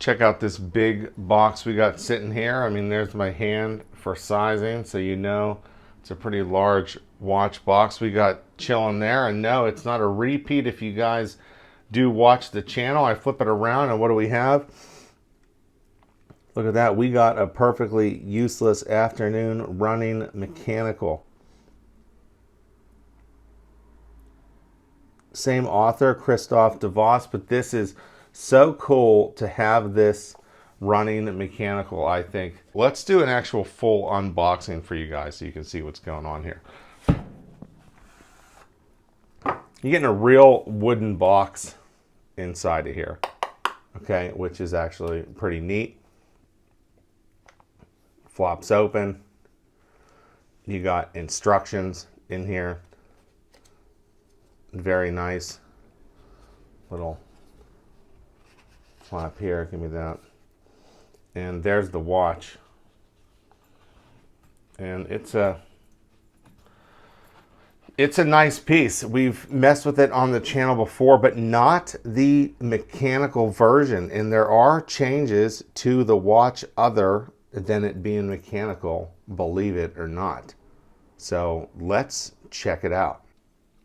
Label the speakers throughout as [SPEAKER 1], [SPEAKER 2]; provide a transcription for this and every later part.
[SPEAKER 1] Check out this big box we got sitting here. I mean, there's my hand for sizing, so you know it's a pretty large watch box we got chilling there. And no, it's not a repeat. If you guys do watch the channel, I flip it around and what do we have? Look at that. We got a perfectly useless afternoon running mechanical. Same author, Christoph DeVos, but this is so cool to have this running mechanical, I think. Let's do an actual full unboxing for you guys so you can see what's going on here. You're getting a real wooden box inside of here, okay, which is actually pretty neat. Flops open. You got instructions in here. Very nice little flap here. Give me that. And there's the watch. And it's a nice piece. We've messed with it on the channel before, but not the mechanical version. And there are changes to the watch other than it being mechanical, believe it or not. So let's check it out.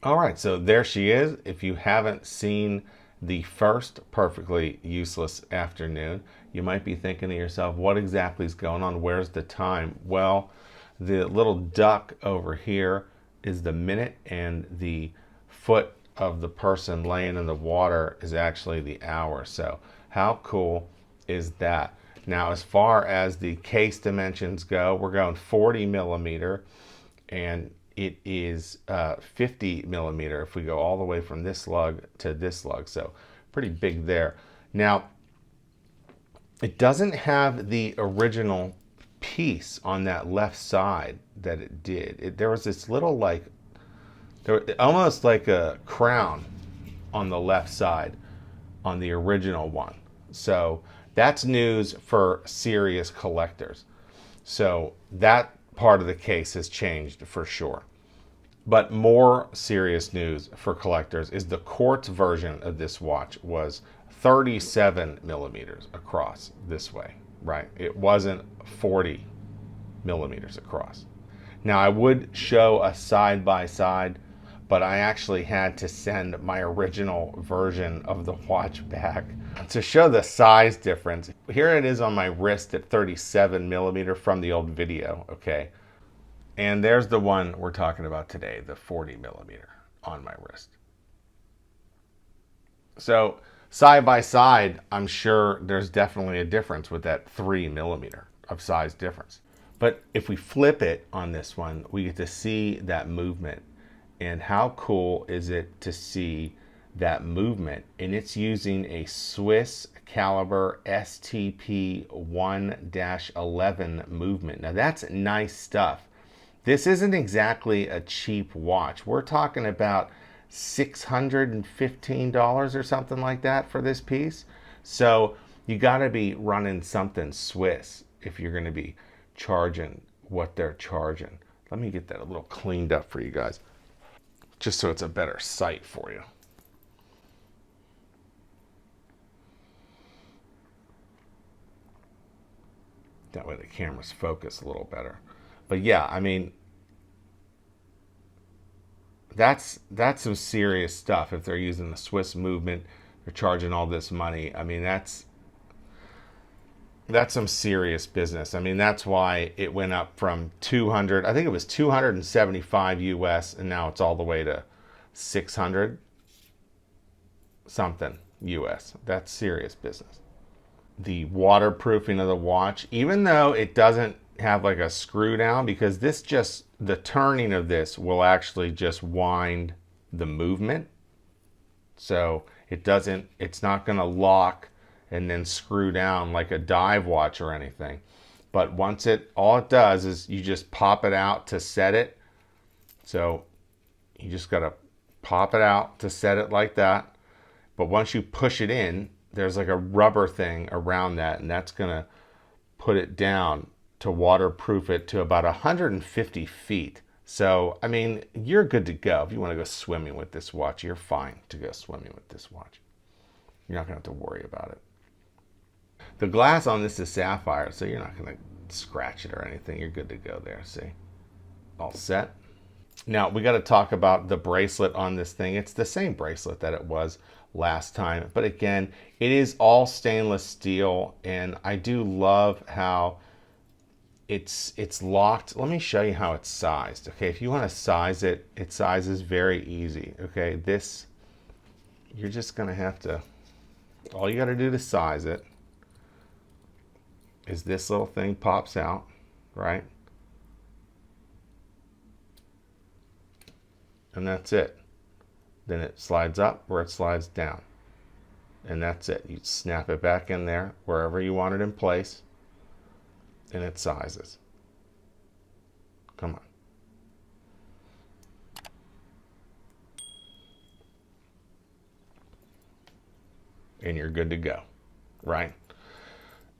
[SPEAKER 1] All right, so there she is. If you haven't seen the first perfectly useless afternoon, you might be thinking to yourself, what exactly is going on? Where's the time? Well, the little duck over here is the minute, and the foot of the person laying in the water is actually the hour. So how cool is that? Now, as far as the case dimensions go, we're going 40 millimeter, and it is 50 millimeter if we go all the way from this lug to this lug. So pretty big there. Now, it doesn't have the original piece on that left side that it did. There was this little almost like a crown on the left side on the original one. So that's news for serious collectors. So that part of the case has changed for sure. But more serious news for collectors is the quartz version of this watch was 37 millimeters across this way, right? It wasn't 40 millimeters across. Now, I would show a side by side, but I actually had to send my original version of the watch back to show the size difference. Here it is on my wrist at 37 millimeter from the old video, okay? And there's the one we're talking about today, the 40 millimeter on my wrist. So side by side, I'm sure there's definitely a difference with that 3 millimeter of size difference. But if we flip it on this one, we get to see that movement. And how cool is it to see that movement? And it's using a Swiss caliber STP 1-11 movement. Now that's nice stuff. This isn't exactly a cheap watch. We're talking about $615 or something like that for this piece. So you got to be running something Swiss if you're going to be charging what they're charging. Let me get that a little cleaned up for you guys, just so it's a better sight for you. That way the camera's focused a little better. But yeah, I mean, that's some serious stuff. If they're using the Swiss movement, they're charging all this money. I mean, that's some serious business. I mean, that's why it went up from 200, I think it was 275 US, and now it's all the way to 600 something US. That's serious business. The waterproofing of the watch, even though it doesn't have like a screw down, because this just, the turning of this will actually just wind the movement. So it's not going to lock and then screw down like a dive watch or anything. But once all it does is you just pop it out to set it. So you just got to pop it out to set it like that. But once you push it in, there's like a rubber thing around that, and that's going to put it down to waterproof it to about 150 feet. So, I mean, you're good to go. If you want to go swimming with this watch, you're fine to go swimming with this watch. You're not going to have to worry about it. The glass on this is sapphire, so you're not going to scratch it or anything. You're good to go there. See? All set. Now, we got to talk about the bracelet on this thing. It's the same bracelet that it was last time. But again, it is all stainless steel. And I do love how it's locked. Let me show you how it's sized. Okay, if you want to size it, it sizes very easy. Okay, this, you're just going to have to, all you got to do to size it is this little thing pops out, right? And that's it. Then it slides up or it slides down. And that's it. You snap it back in there wherever you want it in place. And it sizes. Come on. And you're good to go, right?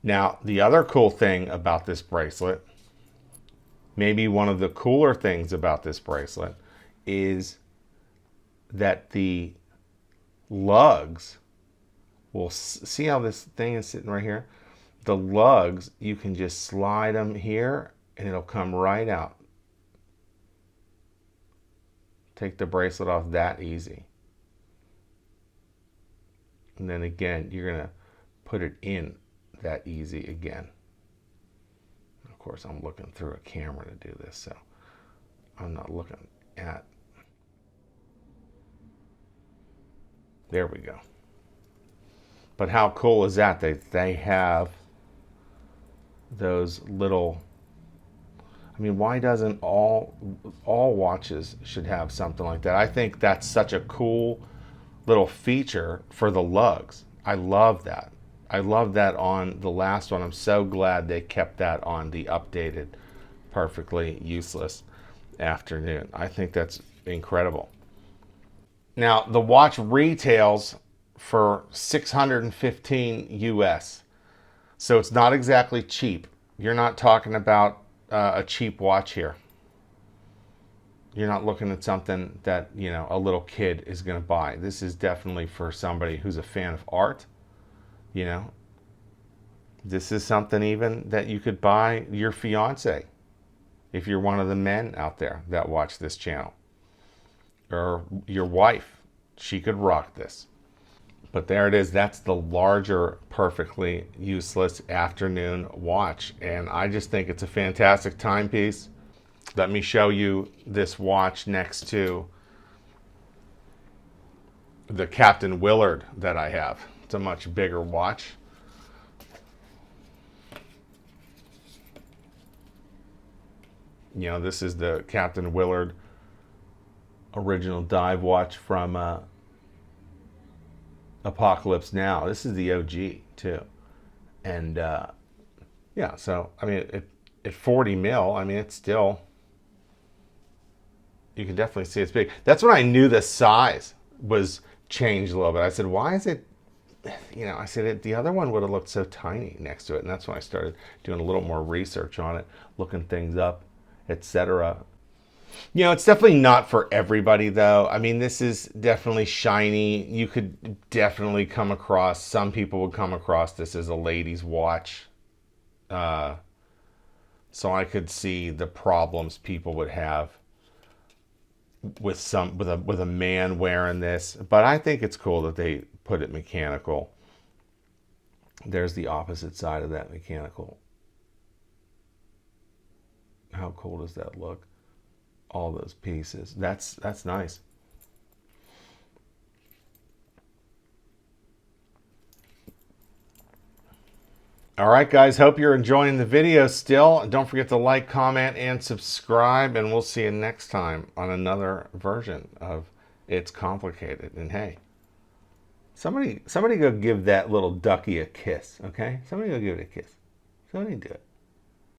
[SPEAKER 1] Now, the other cool thing about this bracelet, maybe one of the cooler things about this bracelet, is that the lugs will, see how this thing is sitting right here? The lugs, you can just slide them here and it'll come right out. Take the bracelet off that easy. And then again, you're going to put it in that easy again. Of course, I'm looking through a camera to do this, so I'm not looking at. There we go. But how cool is that? They have those little, I mean, why doesn't all watches should have something like that? I think that's such a cool little feature for the lugs. I love that. I love that on the last one. I'm so glad they kept that on the updated, perfectly useless afternoon. I think that's incredible. Now, the watch retails for $615 US. So it's not exactly cheap. You're not talking about a cheap watch here. You're not looking at something that, you know, a little kid is going to buy. This is definitely for somebody who's a fan of art. You know, this is something even that you could buy your fiance if you're one of the men out there that watch this channel. Or your wife. She could rock this. But there it is. That's the larger, perfectly useless afternoon watch. And I just think it's a fantastic timepiece. Let me show you this watch next to the Captain Willard that I have. It's a much bigger watch. You know, this is the Captain Willard original dive watch from Apocalypse Now. This is the OG too. And yeah, so I mean, at 40 mil, I mean, it's still, you can definitely see it's big. That's when I knew the size was changed a little bit. I said, why is it, you know, I said the other one would have looked so tiny next to it. And that's when I started doing a little more research on it, looking things up, etc. You know, it's definitely not for everybody, though. I mean, this is definitely shiny. You could definitely come across, some people would come across this as a lady's watch. So I could see the problems people would have with a man wearing this. But I think it's cool that they put it mechanical. There's the opposite side of that mechanical. How cool does that look? All those pieces. That's nice. All right, guys, hope you're enjoying the video still. Don't forget to like, comment, and subscribe, and we'll see you next time on another version of It's Complicated. And hey, somebody go give that little ducky a kiss, okay? Somebody go give it a kiss. Somebody do it.